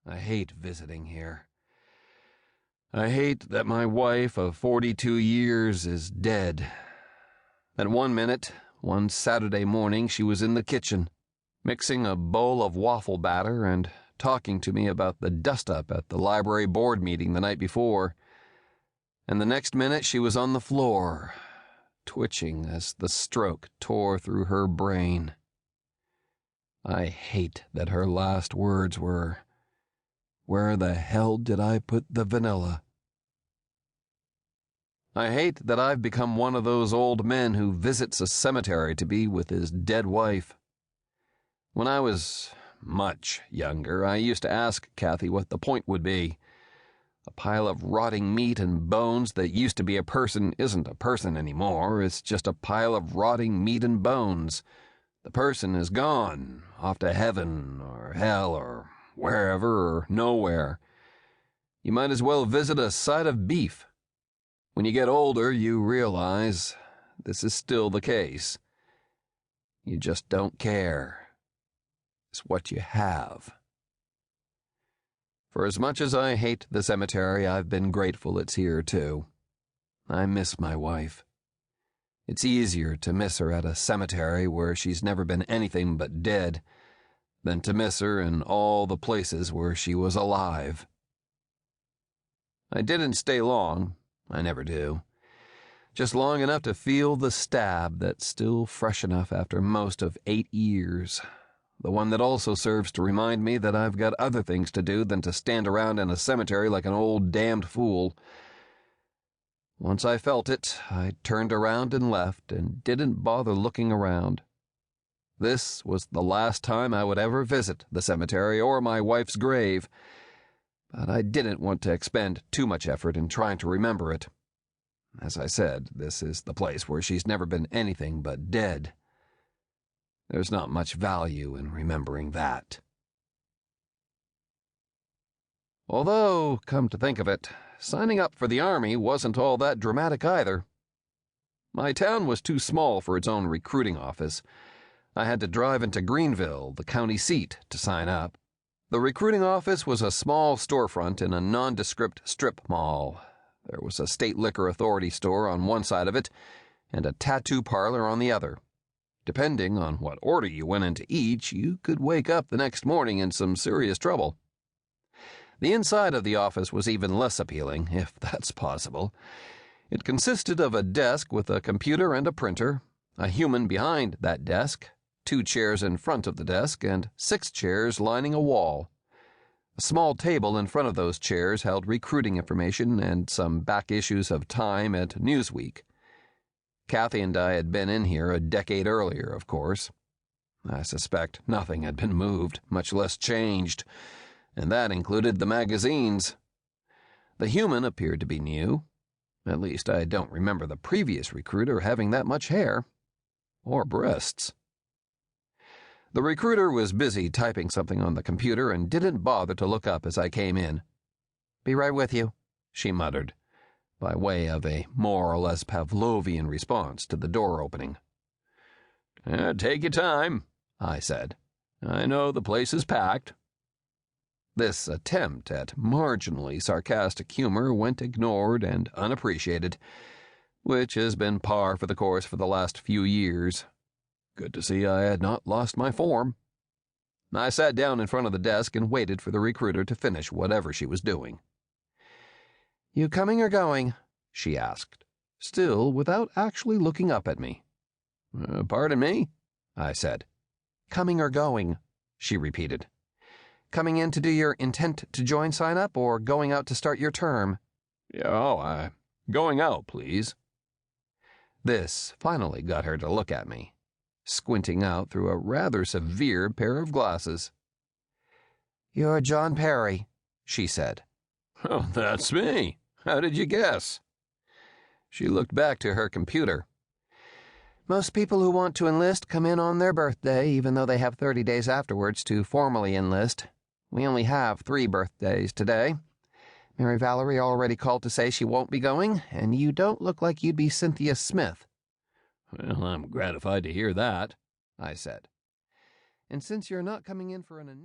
I hate visiting here. I hate that my wife of 42 years is dead. At one minute, one Saturday morning, she was in the kitchen, mixing a bowl of waffle batter and talking to me about the dust-up at the library board meeting the night before. And the next minute, she was on the floor, twitching as the stroke tore through her brain. I hate that her last words were, "Where the hell did I put the vanilla?" I hate that I've become one of those old men who visits a cemetery to be with his dead wife. When I was much younger, I used to ask Kathy what the point would be. A pile of rotting meat and bones that used to be a person isn't a person anymore. It's just a pile of rotting meat and bones. The person is gone, off to heaven or hell or wherever or nowhere. You might as well visit a side of beef. When you get older, you realize this is still the case. You just don't care. It's what you have. For as much as I hate the cemetery, I've been grateful it's here, too. I miss my wife. It's easier to miss her at a cemetery where she's never been anything but dead than to miss her in all the places where she was alive. I didn't stay long. I never do. Just long enough to feel the stab that's still fresh enough after most of 8 years. The one that also serves to remind me that I've got other things to do than to stand around in a cemetery like an old damned fool. Once I felt it, I turned around and left and didn't bother looking around. This was the last time I would ever visit the cemetery or my wife's grave, but I didn't want to expend too much effort in trying to remember it. As I said, this is the place where she's never been anything but dead. There's not much value in remembering that. Although, come to think of it, signing up for the Army wasn't all that dramatic either. My town was too small for its own recruiting office. I had to drive into Greenville, the county seat, to sign up. The recruiting office was a small storefront in a nondescript strip mall. There was a state liquor authority store on one side of it and a tattoo parlor on the other. Depending on what order you went into each, you could wake up the next morning in some serious trouble. The inside of the office was even less appealing, if that's possible. It consisted of a desk with a computer and a printer, a human behind that desk, 2 chairs in front of the desk, and 6 chairs lining a wall. A small table in front of those chairs held recruiting information and some back issues of Time and Newsweek. Kathy and I had been in here a decade earlier, of course. I suspect nothing had been moved, much less changed, and that included the magazines. The human appeared to be new. At least I don't remember the previous recruiter having that much hair. Or breasts. The recruiter was busy typing something on the computer and didn't bother to look up as I came in. "Be right with you," she muttered, by way of a more or less Pavlovian response to the door opening. "Take your time," I said. "I know the place is packed." This attempt at marginally sarcastic humor went ignored and unappreciated, which has been par for the course for the last few years. Good to see I had not lost my form. I sat down in front of the desk and waited for the recruiter to finish whatever she was doing. "You coming or going?" she asked, still without actually looking up at me. "Pardon me?" I said. "Coming or going?" she repeated. "Coming in to do your intent to join sign-up or going out to start your term?" Going out, please." This finally got her to look at me, squinting out through a rather severe pair of glasses. "You're John Perry," she said. "Oh, that's me. How did you guess?" She looked back to her computer. "Most people who want to enlist come in on their birthday, even though they have 30 days afterwards to formally enlist. We only have 3 birthdays today. Mary Valerie already called to say she won't be going, and you don't look like you'd be Cynthia Smith." "Well, I'm gratified to hear that," I said. "And since you're not coming in for an initial..."